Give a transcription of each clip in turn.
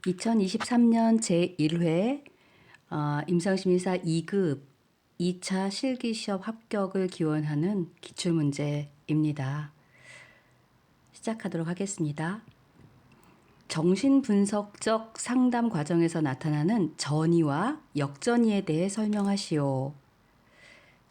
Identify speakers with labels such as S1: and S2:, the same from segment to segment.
S1: 2023년 제1회 임상심리사 2급 2차 실기시험 합격을 기원하는 기출문제입니다. 시작하도록 하겠습니다. 정신분석적 상담 과정에서 나타나는 전이와 역전이에 대해 설명하시오.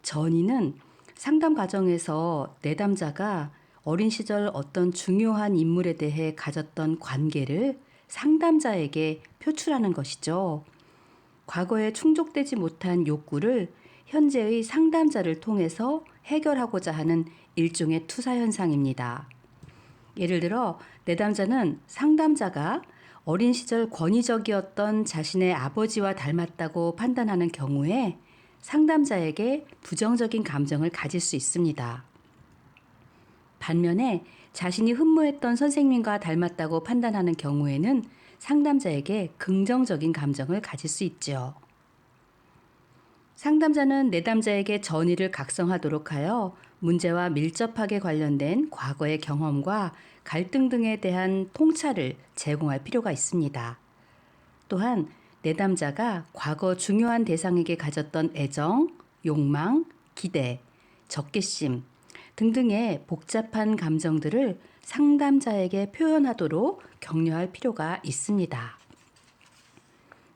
S1: 전이는 상담 과정에서 내담자가 어린 시절 어떤 중요한 인물에 대해 가졌던 관계를 상담자에게 표출하는 것이죠. 과거에 충족되지 못한 욕구를 현재의 상담자를 통해서 해결하고자 하는 일종의 투사 현상입니다. 예를 들어 내담자는 상담자가 어린 시절 권위적이었던 자신의 아버지와 닮았다고 판단하는 경우에 상담자에게 부정적인 감정을 가질 수 있습니다. 반면에 자신이 흠모했던 선생님과 닮았다고 판단하는 경우에는 상담자에게 긍정적인 감정을 가질 수 있죠. 상담자는 내담자에게 전의를 각성하도록 하여 문제와 밀접하게 관련된 과거의 경험과 갈등 등에 대한 통찰을 제공할 필요가 있습니다. 또한 내담자가 과거 중요한 대상에게 가졌던 애정, 욕망, 기대, 적개심 등등의 복잡한 감정들을 상담자에게 표현하도록 격려할 필요가 있습니다.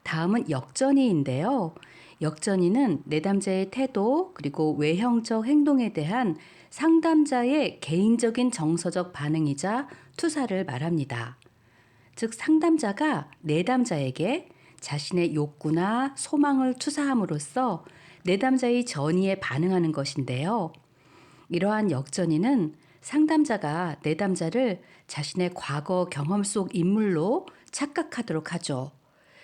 S1: 다음은 역전이인데요. 역전이는 내담자의 태도 그리고 외형적 행동에 대한 상담자의 개인적인 정서적 반응이자 투사를 말합니다. 즉 상담자가 내담자에게 자신의 욕구나 소망을 투사함으로써 내담자의 전의에 반응하는 것인데요. 이러한 역전이는 상담자가 내담자를 자신의 과거 경험 속 인물로 착각하도록 하죠.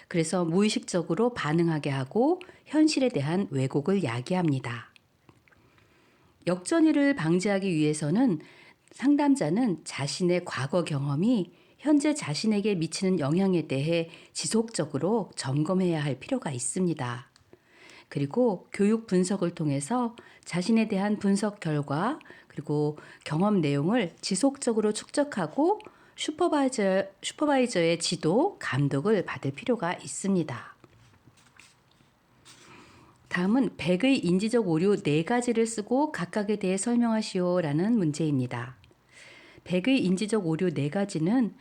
S1: 그래서 무의식적으로 반응하게 하고 현실에 대한 왜곡을 야기합니다. 역전이를 방지하기 위해서는 상담자는 자신의 과거 경험이 현재 자신에게 미치는 영향에 대해 지속적으로 점검해야 할 필요가 있습니다. 그리고 교육 분석을 통해서 자신에 대한 분석 결과 그리고 경험 내용을 지속적으로 축적하고 슈퍼바이저의 지도, 감독을 받을 필요가 있습니다. 다음은 100의 인지적 오류 4가지를 쓰고 각각에 대해 설명하시오라는 문제입니다. 100의 인지적 오류 4가지는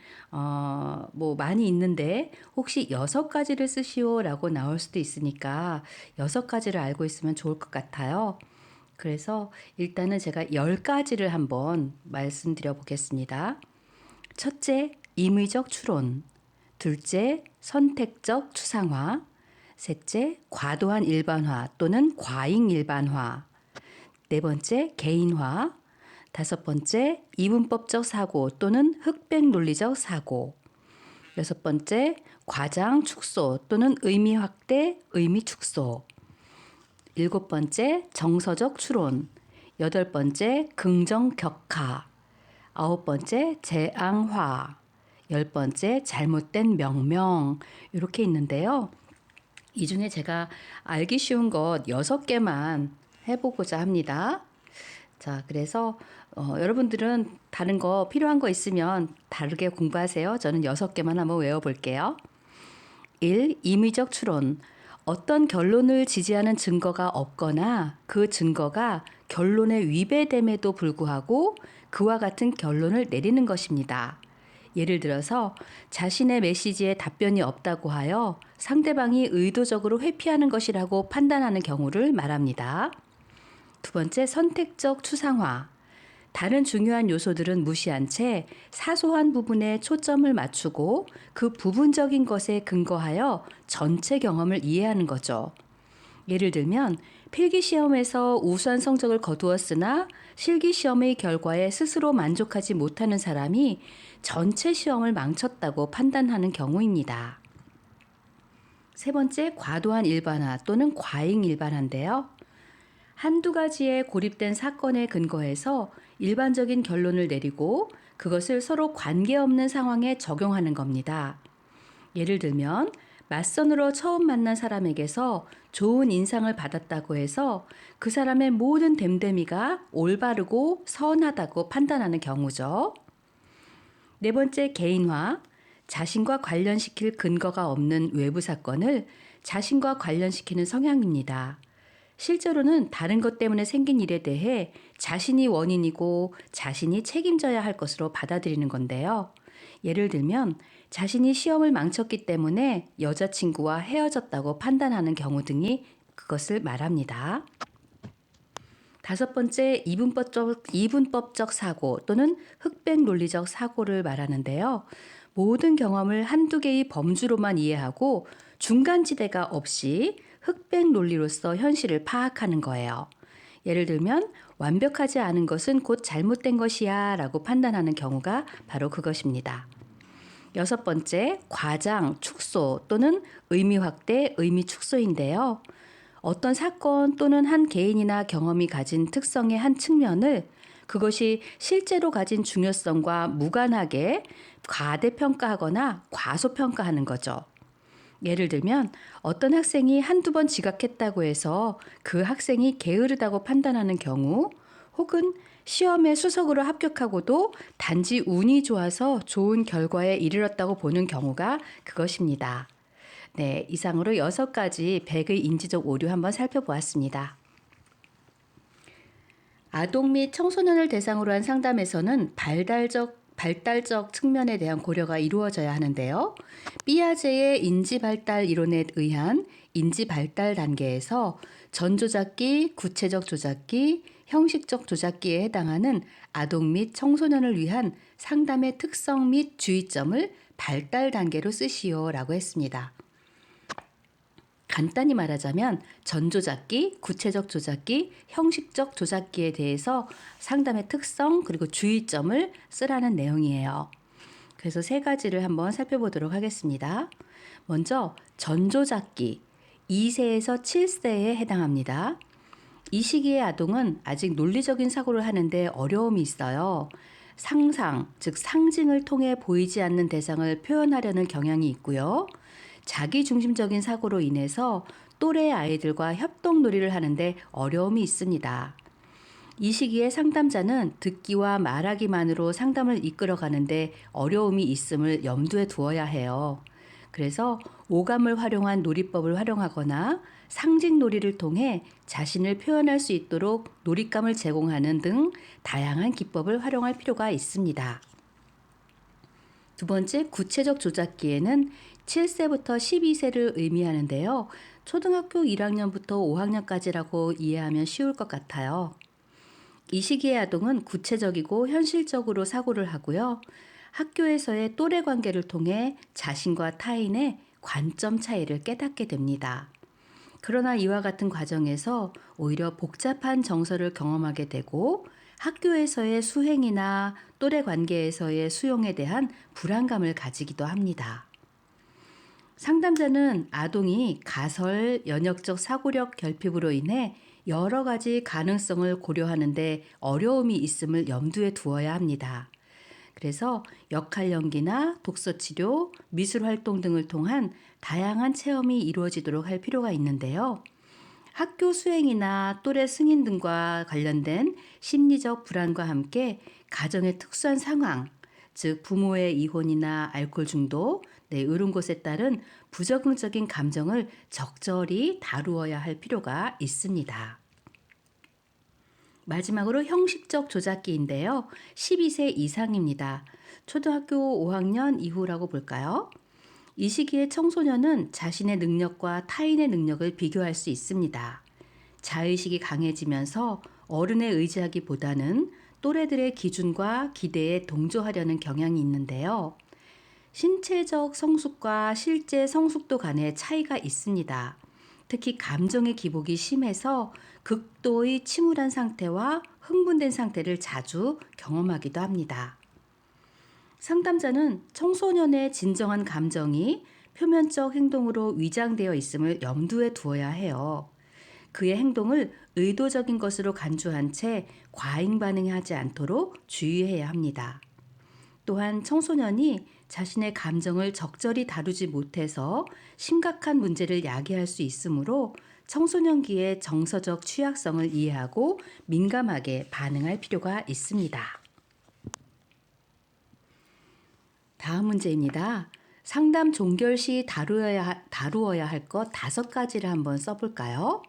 S1: 많이 있는데 혹시 6가지를 쓰시오라고 나올 수도 있으니까 6가지를 알고 있으면 좋을 것 같아요. 그래서 일단은 제가 10가지를 한번 말씀드려 보겠습니다. 첫째, 임의적 추론. 둘째, 선택적 추상화. 셋째, 과도한 일반화 또는 과잉 일반화. 네 번째, 개인화. 다섯 번째, 이분법적 사고 또는 흑백 논리적 사고. 여섯 번째, 과장 축소 또는 의미 확대, 의미 축소. 일곱 번째, 정서적 추론. 여덟 번째, 긍정 격하. 아홉 번째, 재앙화. 열 번째, 잘못된 명명. 이렇게 있는데요. 이 중에 제가 알기 쉬운 것 6개만 해보고자 합니다. 자, 그래서 여러분들은 다른 거 필요한 거 있으면 다르게 공부하세요. 저는 6개만 한번 외워볼게요. 1. 임의적 추론. 어떤 결론을 지지하는 증거가 없거나 그 증거가 결론에 위배됨에도 불구하고 그와 같은 결론을 내리는 것입니다. 예를 들어서 자신의 메시지에 답변이 없다고 하여 상대방이 의도적으로 회피하는 것이라고 판단하는 경우를 말합니다. 두 번째, 선택적 추상화. 다른 중요한 요소들은 무시한 채 사소한 부분에 초점을 맞추고 그 부분적인 것에 근거하여 전체 경험을 이해하는 거죠. 예를 들면 필기시험에서 우수한 성적을 거두었으나 실기시험의 결과에 스스로 만족하지 못하는 사람이 전체 시험을 망쳤다고 판단하는 경우입니다. 세 번째, 과도한 일반화 또는 과잉 일반화인데요. 한두 가지에 고립된 사건에 근거해서 일반적인 결론을 내리고 그것을 서로 관계없는 상황에 적용하는 겁니다. 예를 들면 맞선으로 처음 만난 사람에게서 좋은 인상을 받았다고 해서 그 사람의 모든 됨됨이가 올바르고 선하다고 판단하는 경우죠. 네 번째, 개인화. 자신과 관련시킬 근거가 없는 외부 사건을 자신과 관련시키는 성향입니다. 실제로는 다른 것 때문에 생긴 일에 대해 자신이 원인이고 자신이 책임져야 할 것으로 받아들이는 건데요. 예를 들면 자신이 시험을 망쳤기 때문에 여자친구와 헤어졌다고 판단하는 경우 등이 그것을 말합니다. 다섯 번째, 이분법적 사고 또는 흑백 논리적 사고를 말하는데요. 모든 경험을 한두 개의 범주로만 이해하고 중간지대가 없이 흑백 논리로서 현실을 파악하는 거예요. 예를 들면 완벽하지 않은 것은 곧 잘못된 것이야 라고 판단하는 경우가 바로 그것입니다. 여섯 번째, 과장, 축소 또는 의미 확대, 의미 축소인데요. 어떤 사건 또는 한 개인이나 경험이 가진 특성의 한 측면을 그것이 실제로 가진 중요성과 무관하게 과대평가하거나 과소평가하는 거죠. 예를 들면 어떤 학생이 한두 번 지각했다고 해서 그 학생이 게으르다고 판단하는 경우, 혹은 시험에 수석으로 합격하고도 단지 운이 좋아서 좋은 결과에 이르렀다고 보는 경우가 그것입니다. 네, 이상으로 6가지 100의 인지적 오류 한번 살펴보았습니다. 아동 및 청소년을 대상으로 한 상담에서는 발달적 측면에 대한 고려가 이루어져야 하는데요. 삐아제의 인지발달 이론에 의한 인지발달 단계에서 전조작기, 구체적 조작기, 형식적 조작기에 해당하는 아동 및 청소년을 위한 상담의 특성 및 주의점을 발달 단계로 쓰시오라고 했습니다. 간단히 말하자면 전조작기, 구체적 조작기, 형식적 조작기에 대해서 상담의 특성 그리고 주의점을 쓰라는 내용이에요. 그래서 3가지를 한번 살펴보도록 하겠습니다. 먼저 전조작기, 2세에서 7세에 해당합니다. 이 시기의 아동은 아직 논리적인 사고를 하는데 어려움이 있어요. 상상, 즉 상징을 통해 보이지 않는 대상을 표현하려는 경향이 있고요. 자기중심적인 사고로 인해서 또래 아이들과 협동놀이를 하는데 어려움이 있습니다. 이 시기에 상담자는 듣기와 말하기만으로 상담을 이끌어가는데 어려움이 있음을 염두에 두어야 해요. 그래서 오감을 활용한 놀이법을 활용하거나 상징놀이를 통해 자신을 표현할 수 있도록 놀잇감을 제공하는 등 다양한 기법을 활용할 필요가 있습니다. 두 번째, 구체적 조작기에는 7세부터 12세를 의미하는데요. 초등학교 1학년부터 5학년까지라고 이해하면 쉬울 것 같아요. 이 시기의 아동은 구체적이고 현실적으로 사고를 하고요. 학교에서의 또래 관계를 통해 자신과 타인의 관점 차이를 깨닫게 됩니다. 그러나 이와 같은 과정에서 오히려 복잡한 정서를 경험하게 되고 학교에서의 수행이나 또래 관계에서의 수용에 대한 불안감을 가지기도 합니다. 상담자는 아동이 가설, 연역적 사고력 결핍으로 인해 여러 가지 가능성을 고려하는데 어려움이 있음을 염두에 두어야 합니다. 그래서 역할 연기나 독서 치료, 미술 활동 등을 통한 다양한 체험이 이루어지도록 할 필요가 있는데요. 학교 수행이나 또래 승인 등과 관련된 심리적 불안과 함께 가정의 특수한 상황, 즉 부모의 이혼이나 알코올 중독, 이런 것에 따른 부적응적인 감정을 적절히 다루어야 할 필요가 있습니다. 마지막으로 형식적 조작기인데요. 12세 이상입니다. 초등학교 5학년 이후라고 볼까요? 이 시기에 청소년은 자신의 능력과 타인의 능력을 비교할 수 있습니다. 자의식이 강해지면서 어른에 의지하기보다는 또래들의 기준과 기대에 동조하려는 경향이 있는데요. 신체적 성숙과 실제 성숙도 간의 차이가 있습니다. 특히 감정의 기복이 심해서 극도의 침울한 상태와 흥분된 상태를 자주 경험하기도 합니다. 상담자는 청소년의 진정한 감정이 표면적 행동으로 위장되어 있음을 염두에 두어야 해요. 그의 행동을 의도적인 것으로 간주한 채 과잉 반응하지 않도록 주의해야 합니다. 또한 청소년이 자신의 감정을 적절히 다루지 못해서 심각한 문제를 야기할 수 있으므로 청소년기의 정서적 취약성을 이해하고 민감하게 반응할 필요가 있습니다. 다음 문제입니다. 상담 종결 시 다루어야 할 것 5가지를 한번 써볼까요?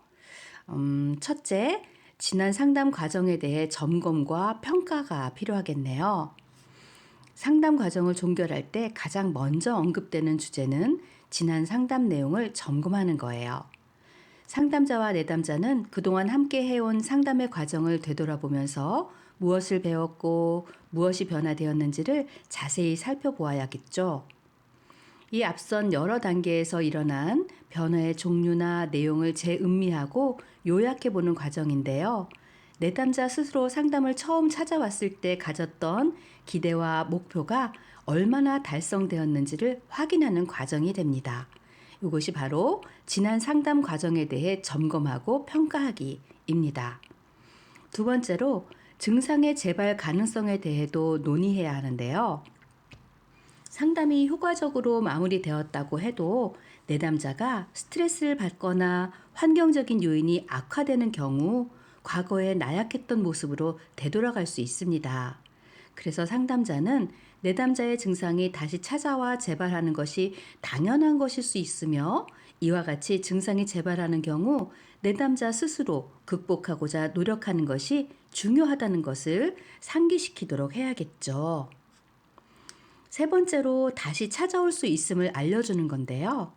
S1: 첫째, 지난 상담 과정에 대해 점검과 평가가 필요하겠네요. 상담 과정을 종결할 때 가장 먼저 언급되는 주제는 지난 상담 내용을 점검하는 거예요. 상담자와 내담자는 그동안 함께 해온 상담의 과정을 되돌아보면서 무엇을 배웠고 무엇이 변화되었는지를 자세히 살펴보아야겠죠. 이 앞선 여러 단계에서 일어난 변화의 종류나 내용을 재음미하고 요약해 보는 과정인데요. 내담자 스스로 상담을 처음 찾아왔을 때 가졌던 기대와 목표가 얼마나 달성되었는지를 확인하는 과정이 됩니다. 이것이 바로 지난 상담 과정에 대해 점검하고 평가하기입니다. 두 번째로 증상의 재발 가능성에 대해도 논의해야 하는데요. 상담이 효과적으로 마무리되었다고 해도 내담자가 스트레스를 받거나 환경적인 요인이 악화되는 경우 과거에 나약했던 모습으로 되돌아갈 수 있습니다. 그래서 상담자는 내담자의 증상이 다시 찾아와 재발하는 것이 당연한 것일 수 있으며 이와 같이 증상이 재발하는 경우 내담자 스스로 극복하고자 노력하는 것이 중요하다는 것을 상기시키도록 해야겠죠. 세 번째로 다시 찾아올 수 있음을 알려주는 건데요.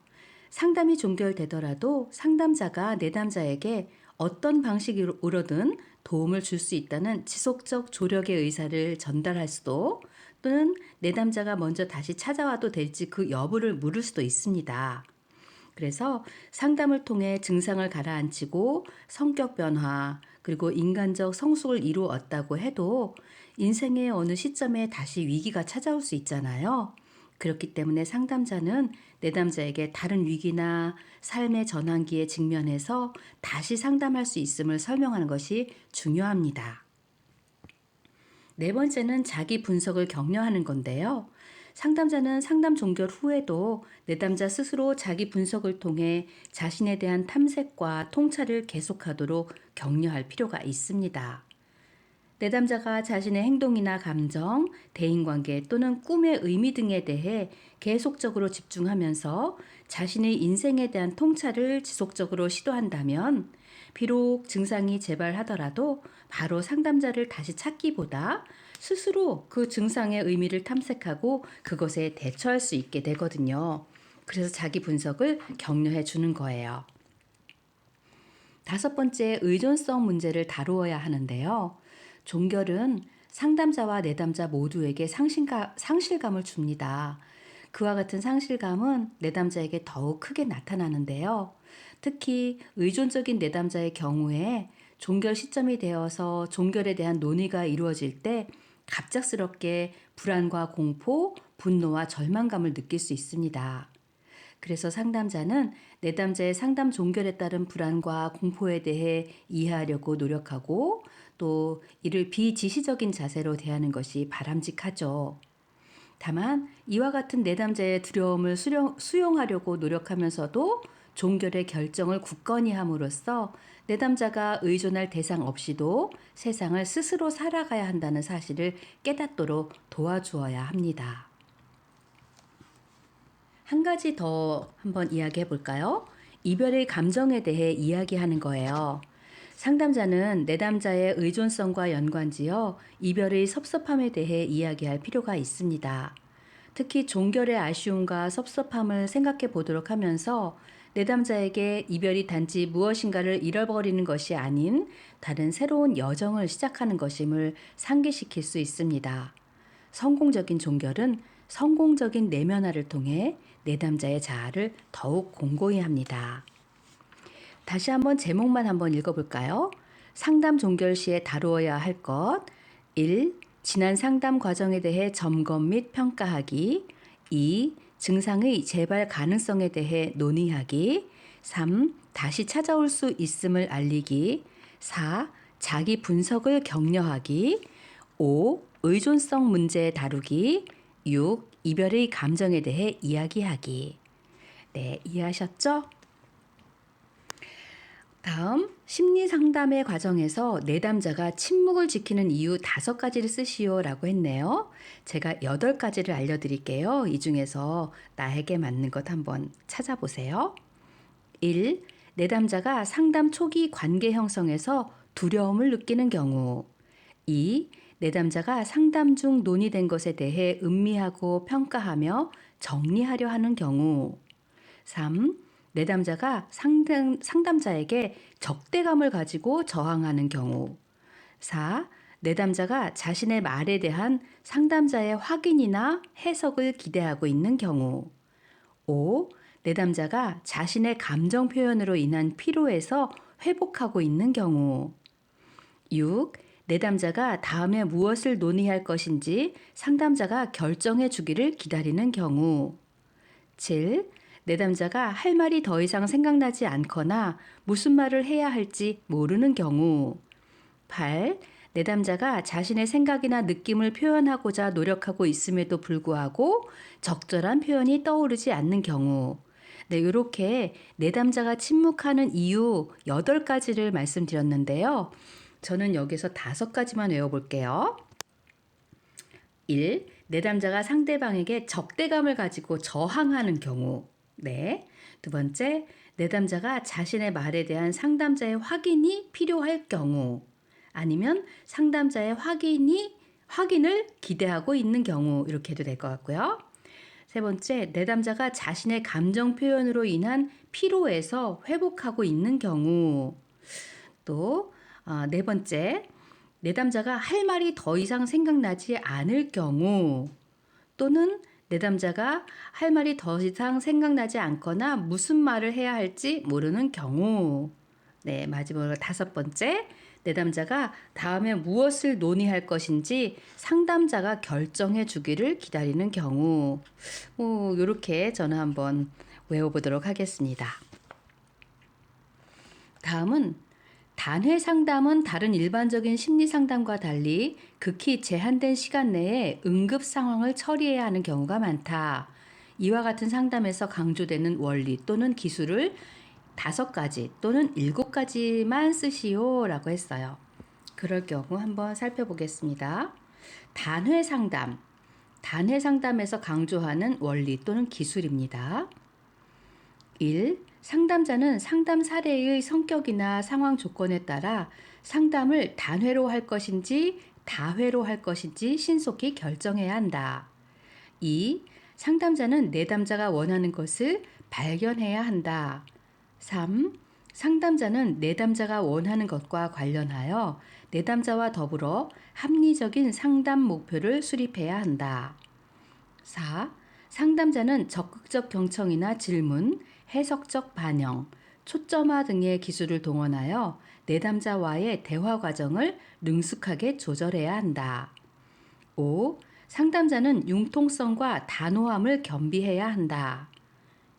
S1: 상담이 종결되더라도 상담자가 내담자에게 어떤 방식으로든 도움을 줄 수 있다는 지속적 조력의 의사를 전달할 수도 또는 내담자가 먼저 다시 찾아와도 될지 그 여부를 물을 수도 있습니다. 그래서 상담을 통해 증상을 가라앉히고 성격 변화, 그리고 인간적 성숙을 이루었다고 해도 인생의 어느 시점에 다시 위기가 찾아올 수 있잖아요. 그렇기 때문에 상담자는 내담자에게 다른 위기나 삶의 전환기에 직면해서 다시 상담할 수 있음을 설명하는 것이 중요합니다. 네 번째는 자기 분석을 격려하는 건데요. 상담자는 상담 종결 후에도 내담자 스스로 자기 분석을 통해 자신에 대한 탐색과 통찰을 계속하도록 격려할 필요가 있습니다. 내담자가 자신의 행동이나 감정, 대인관계 또는 꿈의 의미 등에 대해 계속적으로 집중하면서 자신의 인생에 대한 통찰을 지속적으로 시도한다면 비록 증상이 재발하더라도 바로 상담자를 다시 찾기보다 스스로 그 증상의 의미를 탐색하고 그것에 대처할 수 있게 되거든요. 그래서 자기 분석을 격려해 주는 거예요. 다섯 번째, 의존성 문제를 다루어야 하는데요. 종결은 상담자와 내담자 모두에게 상실감을 줍니다. 그와 같은 상실감은 내담자에게 더욱 크게 나타나는데요. 특히 의존적인 내담자의 경우에 종결 시점이 되어서 종결에 대한 논의가 이루어질 때 갑작스럽게 불안과 공포, 분노와 절망감을 느낄 수 있습니다. 그래서 상담자는 내담자의 상담 종결에 따른 불안과 공포에 대해 이해하려고 노력하고 또 이를 비지시적인 자세로 대하는 것이 바람직하죠. 다만 이와 같은 내담자의 두려움을 수용하려고 노력하면서도 종결의 결정을 굳건히 함으로써 내담자가 의존할 대상 없이도 세상을 스스로 살아가야 한다는 사실을 깨닫도록 도와주어야 합니다. 한 가지 더 한번 이야기해 볼까요? 이별의 감정에 대해 이야기하는 거예요. 상담자는 내담자의 의존성과 연관지어 이별의 섭섭함에 대해 이야기할 필요가 있습니다. 특히 종결의 아쉬움과 섭섭함을 생각해 보도록 하면서 내담자에게 이별이 단지 무엇인가를 잃어버리는 것이 아닌 다른 새로운 여정을 시작하는 것임을 상기시킬 수 있습니다. 성공적인 종결은 성공적인 내면화를 통해 내담자의 자아를 더욱 공고히 합니다. 다시 한번 제목만 한번 읽어볼까요? 상담 종결 시에 다루어야 할 것 1. 지난 상담 과정에 대해 점검 및 평가하기 2. 증상의 재발 가능성에 대해 논의하기 3. 다시 찾아올 수 있음을 알리기 4. 자기 분석을 격려하기 5. 의존성 문제 다루기 6. 이별의 감정에 대해 이야기하기. 네, 이해하셨죠? 다음 심리 상담의 과정에서 내담자가 침묵을 지키는 이유 5가지를 쓰시오라고 했네요. 제가 8가지를 알려드릴게요. 이 중에서 나에게 맞는 것 한번 찾아보세요. 1. 내담자가 상담 초기 관계 형성에서 두려움을 느끼는 경우. 2. 내담자가 상담 중 논의된 것에 대해 음미하고 평가하며 정리하려 하는 경우. 3. 내담자가 상담자에게 적대감을 가지고 저항하는 경우. 4. 내담자가 자신의 말에 대한 상담자의 확인이나 해석을 기대하고 있는 경우. 5. 내담자가 자신의 감정 표현으로 인한 피로에서 회복하고 있는 경우. 6. 내담자가 다음에 무엇을 논의할 것인지 상담자가 결정해 주기를 기다리는 경우. 7. 내담자가 할 말이 더 이상 생각나지 않거나 무슨 말을 해야 할지 모르는 경우. 8. 내담자가 자신의 생각이나 느낌을 표현하고자 노력하고 있음에도 불구하고 적절한 표현이 떠오르지 않는 경우. 네, 이렇게 내담자가 침묵하는 이유 8가지를 말씀드렸는데요. 저는 여기서 5가지만 외워볼게요. 1. 내담자가 상대방에게 적대감을 가지고 저항하는 경우. 네. 두 번째, 내담자가 자신의 말에 대한 상담자의 확인이 필요할 경우. 아니면 상담자의 확인을 기대하고 있는 경우. 이렇게 해도 될 것 같고요. 세 번째, 내담자가 자신의 감정 표현으로 인한 피로에서 회복하고 있는 경우. 또, 네 번째, 내담자가 할 말이 더 이상 생각나지 않을 경우. 또는 내담자가 할 말이 더 이상 생각나지 않거나 무슨 말을 해야 할지 모르는 경우. 네, 마지막으로 5번째, 내담자가 다음에 무엇을 논의할 것인지 상담자가 결정해 주기를 기다리는 경우. 이렇게 저는 한번 외워보도록 하겠습니다. 다음은 단회 상담은 다른 일반적인 심리 상담과 달리 극히 제한된 시간 내에 응급 상황을 처리해야 하는 경우가 많다. 이와 같은 상담에서 강조되는 원리 또는 기술을 5가지 또는 7가지만 쓰시오라고 했어요. 그럴 경우 한번 살펴보겠습니다. 단회 상담. 단회 상담에서 강조하는 원리 또는 기술입니다. 1. 상담자는 상담 사례의 성격이나 상황 조건에 따라 상담을 단회로 할 것인지 다회로 할 것인지 신속히 결정해야 한다. 2. 상담자는 내담자가 원하는 것을 발견해야 한다. 3. 상담자는 내담자가 원하는 것과 관련하여 내담자와 더불어 합리적인 상담 목표를 수립해야 한다. 4. 상담자는 적극적 경청이나 질문, 해석적 반영, 초점화 등의 기술을 동원하여 내담자와의 대화 과정을 능숙하게 조절해야 한다. 5. 상담자는 융통성과 단호함을 겸비해야 한다.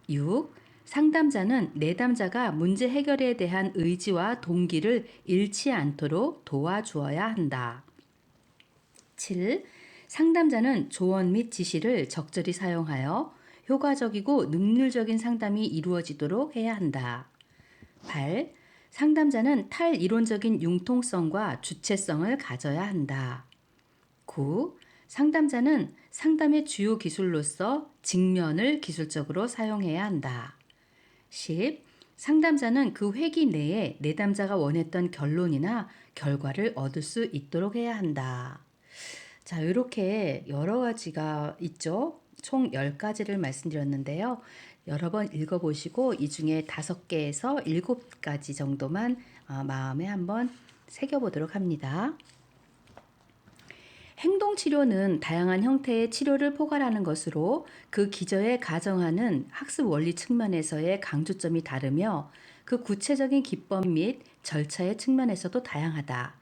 S1: 6. 상담자는 내담자가 문제 해결에 대한 의지와 동기를 잃지 않도록 도와주어야 한다. 7. 상담자는 조언 및 지시를 적절히 사용하여 효과적이고 능률적인 상담이 이루어지도록 해야 한다. 8. 상담자는 탈이론적인 융통성과 주체성을 가져야 한다. 9. 상담자는 상담의 주요 기술로서 직면을 기술적으로 사용해야 한다. 10. 상담자는 그 회기 내에 내담자가 원했던 결론이나 결과를 얻을 수 있도록 해야 한다. 자, 이렇게 여러 가지가 있죠. 총 10가지를 말씀드렸는데요. 여러 번 읽어보시고 이 중에 5개에서 7가지 정도만 마음에 한번 새겨보도록 합니다. 행동치료는 다양한 형태의 치료를 포괄하는 것으로 그 기저에 가정하는 학습 원리 측면에서의 강조점이 다르며 그 구체적인 기법 및 절차의 측면에서도 다양하다.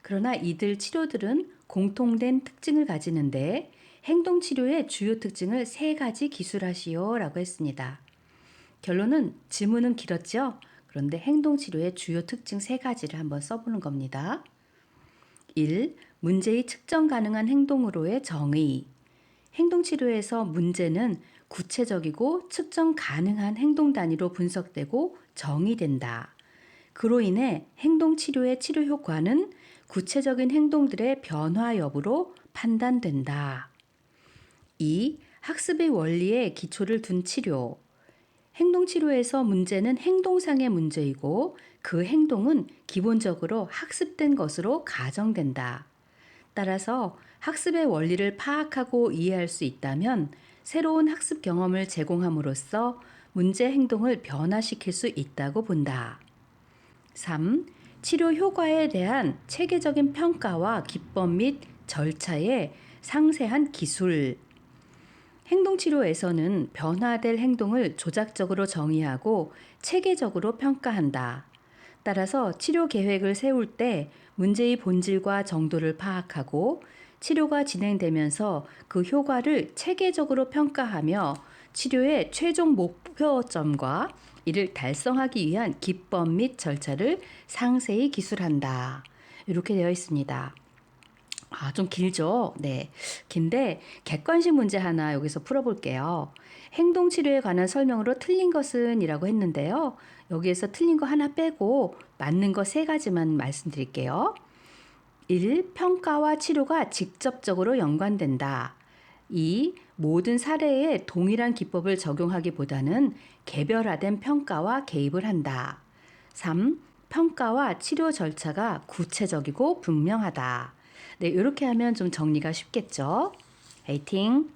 S1: 그러나 이들 치료들은 공통된 특징을 가지는데 행동치료의 주요 특징을 3가지 기술하시오라고 했습니다. 결론은 지문은 길었죠? 그런데 행동치료의 주요 특징 3가지를 한번 써보는 겁니다. 1. 문제의 측정 가능한 행동으로의 정의. 행동치료에서 문제는 구체적이고 측정 가능한 행동 단위로 분석되고 정의된다. 그로 인해 행동치료의 치료 효과는 구체적인 행동들의 변화 여부로 판단된다. 2. 학습의 원리에 기초를 둔 치료. 행동치료에서 문제는 행동상의 문제이고 그 행동은 기본적으로 학습된 것으로 가정된다. 따라서 학습의 원리를 파악하고 이해할 수 있다면 새로운 학습 경험을 제공함으로써 문제 행동을 변화시킬 수 있다고 본다. 3. 치료 효과에 대한 체계적인 평가와 기법 및 절차의 상세한 기술. 행동치료에서는 변화될 행동을 조작적으로 정의하고 체계적으로 평가한다. 따라서 치료 계획을 세울 때 문제의 본질과 정도를 파악하고 치료가 진행되면서 그 효과를 체계적으로 평가하며 치료의 최종 목표점과 이를 달성하기 위한 기법 및 절차를 상세히 기술한다. 이렇게 되어 있습니다. 좀 길죠? 네. 긴데 객관식 문제 하나 여기서 풀어볼게요. 행동치료에 관한 설명으로 틀린 것은 이라고 했는데요. 여기에서 틀린 거 하나 빼고 맞는 거 3가지만 말씀드릴게요. 1. 평가와 치료가 직접적으로 연관된다. 2. 모든 사례에 동일한 기법을 적용하기보다는 개별화된 평가와 개입을 한다. 3. 평가와 치료 절차가 구체적이고 분명하다. 네, 이렇게 하면 좀 정리가 쉽겠죠? 화이팅!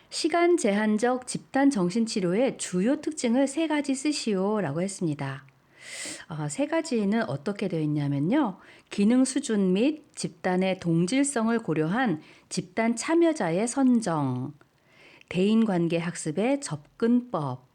S1: 시간 제한적 집단 정신치료의 주요 특징을 3가지 쓰시오라고 했습니다. 3가지는 어떻게 되어 있냐면요. 기능 수준 및 집단의 동질성을 고려한 집단 참여자의 선정, 대인관계 학습의 접근법,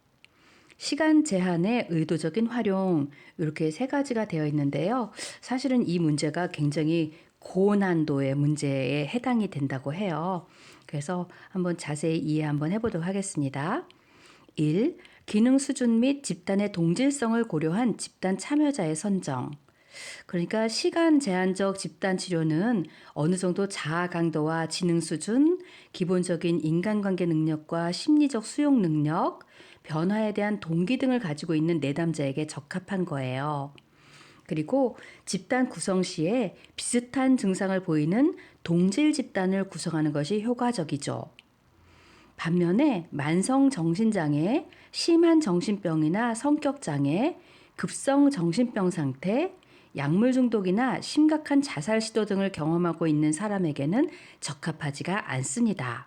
S1: 시간 제한의 의도적인 활용, 이렇게 3가지가 되어 있는데요. 사실은 이 문제가 굉장히 고난도의 문제에 해당이 된다고 해요. 그래서 한번 자세히 이해 한번 해보도록 하겠습니다. 1. 기능 수준 및 집단의 동질성을 고려한 집단 참여자의 선정. 그러니까 시간 제한적 집단 치료는 어느 정도 자아 강도와 지능 수준, 기본적인 인간관계 능력과 심리적 수용 능력, 변화에 대한 동기 등을 가지고 있는 내담자에게 적합한 거예요. 그리고 집단 구성 시에 비슷한 증상을 보이는 동질 집단을 구성하는 것이 효과적이죠. 반면에 만성 정신장애, 심한 정신병이나 성격장애, 급성 정신병 상태, 약물 중독이나 심각한 자살 시도 등을 경험하고 있는 사람에게는 적합하지가 않습니다.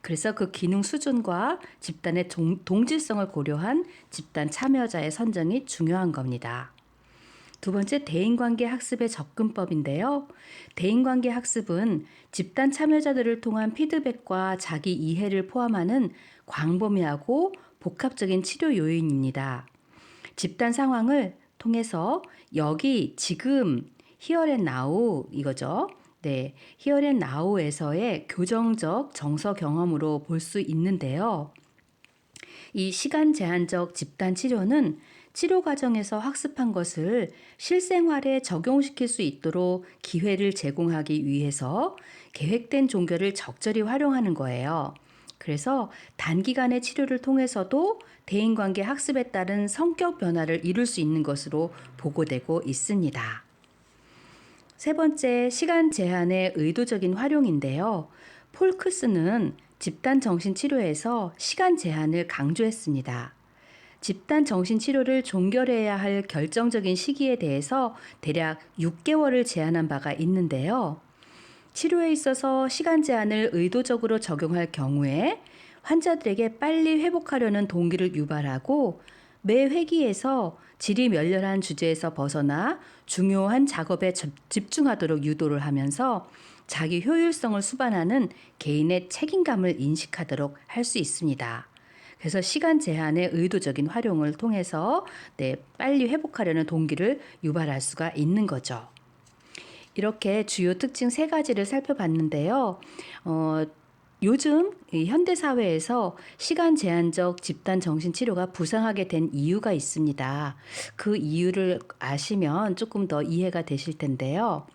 S1: 그래서 그 기능 수준과 집단의 동질성을 고려한 집단 참여자의 선정이 중요한 겁니다. 2번째, 대인관계 학습의 접근법인데요. 대인관계 학습은 집단 참여자들을 통한 피드백과 자기 이해를 포함하는 광범위하고 복합적인 치료 요인입니다. 집단 상황을 통해서 여기, 지금, here and now 이거죠. 네, here and now에서의 교정적 정서 경험으로 볼 수 있는데요. 이 시간 제한적 집단 치료는 치료 과정에서 학습한 것을 실생활에 적용시킬 수 있도록 기회를 제공하기 위해서 계획된 종교를 적절히 활용하는 거예요. 그래서 단기간의 치료를 통해서도 대인관계 학습에 따른 성격 변화를 이룰 수 있는 것으로 보고되고 있습니다. 3번째, 시간 제한의 의도적인 활용인데요. 폴크스는 집단 정신치료에서 시간 제한을 강조했습니다. 집단 정신치료를 종결해야 할 결정적인 시기에 대해서 대략 6개월을 제한한 바가 있는데요. 치료에 있어서 시간 제한을 의도적으로 적용할 경우에 환자들에게 빨리 회복하려는 동기를 유발하고 매 회기에서 질이 멸렬한 주제에서 벗어나 중요한 작업에 집중하도록 유도를 하면서 자기 효율성을 수반하는 개인의 책임감을 인식하도록 할 수 있습니다. 그래서 시간 제한의 의도적인 활용을 통해서 빨리 회복하려는 동기를 유발할 수가 있는 거죠. 이렇게 주요 특징 3가지를 살펴봤는데요. 요즘 현대사회에서 시간 제한적 집단 정신치료가 부상하게 된 이유가 있습니다. 그 이유를 아시면 조금 더 이해가 되실 텐데요.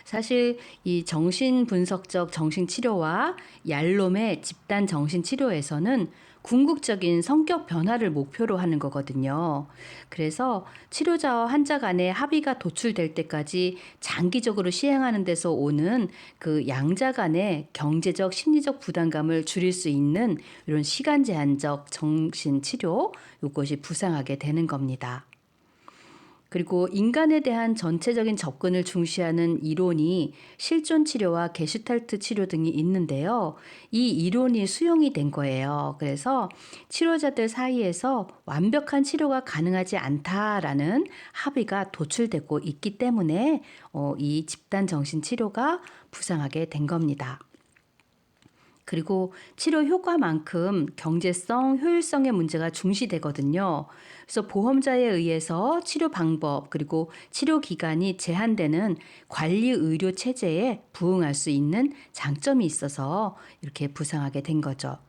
S1: 사실 이 정신분석적 정신치료와 얄롬의 집단 정신치료에서는 궁극적인 성격 변화를 목표로 하는 거거든요. 그래서 치료자와 환자 간의 합의가 도출될 때까지 장기적으로 시행하는 데서 오는 그 양자 간의 경제적, 심리적 부담감을 줄일 수 있는 이런 시간 제한적 정신 치료, 이것이 부상하게 되는 겁니다. 그리고 인간에 대한 전체적인 접근을 중시하는 이론이 실존 치료와 게슈탈트 치료 등이 있는데요. 이 이론이 수용이 된 거예요. 그래서 치료자들 사이에서 완벽한 치료가 가능하지 않다라는 합의가 도출되고 있기 때문에 이 집단 정신 치료가 부상하게 된 겁니다. 그리고 치료 효과만큼 경제성, 효율성의 문제가 중시되거든요. 그래서 보험자에 의해서 치료 방법 그리고 치료 기간이 제한되는 관리 의료 체제에 부응할 수 있는 장점이 있어서 이렇게 부상하게 된 거죠.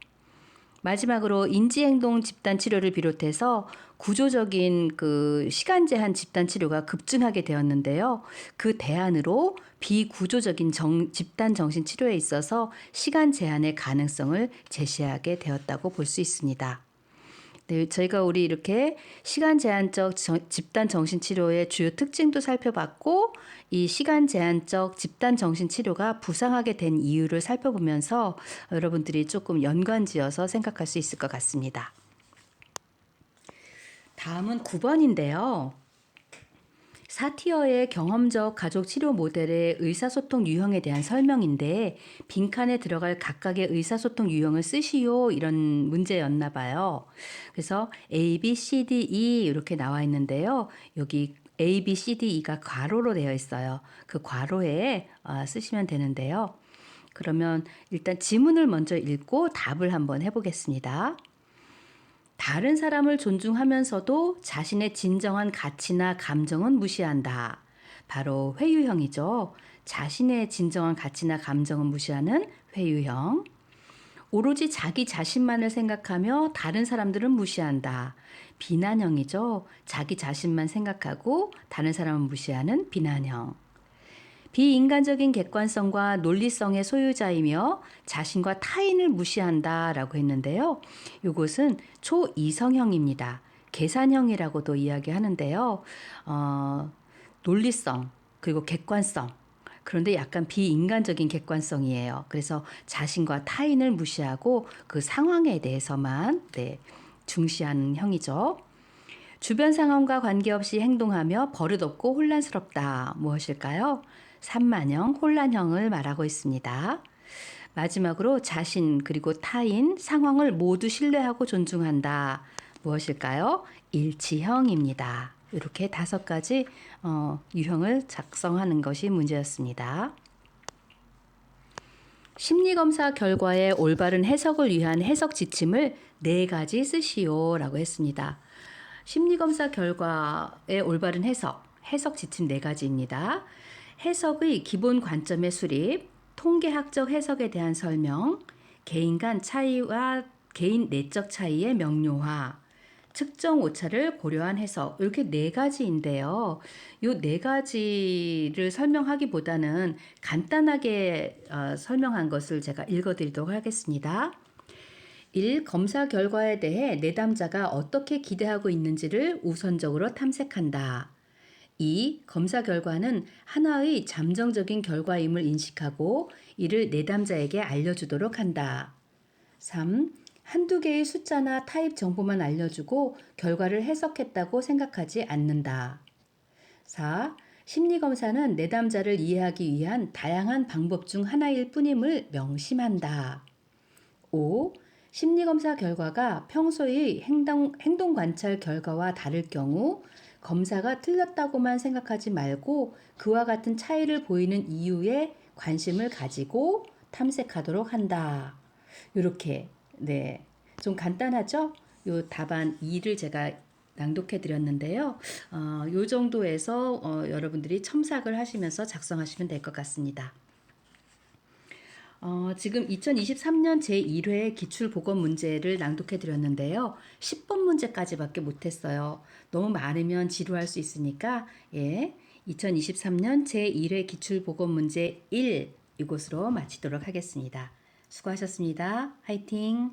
S1: 마지막으로 인지행동 집단 치료를 비롯해서 구조적인 그 시간 제한 집단 치료가 급증하게 되었는데요. 그 대안으로 비구조적인 집단 정신 치료에 있어서 시간 제한의 가능성을 제시하게 되었다고 볼 수 있습니다. 네, 저희가 우리 이렇게 시간 제한적 집단 정신 치료의 주요 특징도 살펴봤고, 이 시간 제한적 집단 정신 치료가 부상하게 된 이유를 살펴보면서 여러분들이 조금 연관지어서 생각할 수 있을 것 같습니다. 다음은 9번인데요. 사티어의 경험적 가족 치료 모델의 의사소통 유형에 대한 설명인데 빈칸에 들어갈 각각의 의사소통 유형을 쓰시오 이런 문제였나 봐요. 그래서 A, B, C, D, E 이렇게 나와 있는데요. 여기 A, B, C, D, E가 괄호로 되어 있어요. 그 괄호에 쓰시면 되는데요. 그러면 일단 지문을 먼저 읽고 답을 한번 해보겠습니다. 다른 사람을 존중하면서도 자신의 진정한 가치나 감정은 무시한다. 바로 회유형이죠. 자신의 진정한 가치나 감정은 무시하는 회유형. 오로지 자기 자신만을 생각하며 다른 사람들은 무시한다. 비난형이죠. 자기 자신만 생각하고 다른 사람은 무시하는 비난형. 비인간적인 객관성과 논리성의 소유자이며 자신과 타인을 무시한다라고 했는데요. 이것은 초이성형입니다. 계산형이라고도 이야기하는데요. 논리성 그리고 객관성 그런데 약간 비인간적인 객관성이에요. 그래서 자신과 타인을 무시하고 그 상황에 대해서만 중시하는 형이죠. 주변 상황과 관계없이 행동하며 버릇없고 혼란스럽다. 무엇일까요? 산만형, 혼란형을 말하고 있습니다. 마지막으로 자신 그리고 타인, 상황을 모두 신뢰하고 존중한다. 무엇일까요? 일치형입니다. 이렇게 5가지 유형을 작성하는 것이 문제였습니다. 심리검사 결과의 올바른 해석을 위한 해석 지침을 4가지 쓰시오라고 했습니다. 심리검사 결과의 올바른 해석 지침 4가지입니다. 해석의 기본 관점의 수립, 통계학적 해석에 대한 설명, 개인 간 차이와 개인 내적 차이의 명료화, 측정 오차를 고려한 해석 이렇게 4가지인데요. 이 4가지를 설명하기보다는 간단하게 설명한 것을 제가 읽어드리도록 하겠습니다. 1. 검사 결과에 대해 내담자가 어떻게 기대하고 있는지를 우선적으로 탐색한다. 2. 검사 결과는 하나의 잠정적인 결과임을 인식하고 이를 내담자에게 알려주도록 한다. 3. 한두 개의 숫자나 타입 정보만 알려주고 결과를 해석했다고 생각하지 않는다. 4. 심리검사는 내담자를 이해하기 위한 다양한 방법 중 하나일 뿐임을 명심한다. 5. 심리검사 결과가 평소의 행동 관찰 결과와 다를 경우 검사가 틀렸다고만 생각하지 말고 그와 같은 차이를 보이는 이유에 관심을 가지고 탐색하도록 한다. 이렇게 좀 간단하죠? 요 답안 2를 제가 낭독해 드렸는데요. 요 정도에서 여러분들이 첨삭을 하시면서 작성하시면 될 것 같습니다. 지금 2023년 제1회 기출보건 문제를 낭독해 드렸는데요. 10번 문제까지밖에 못했어요. 너무 많으면 지루할 수 있으니까 2023년 제1회 기출보건 문제 1 이곳으로 마치도록 하겠습니다. 수고하셨습니다. 화이팅!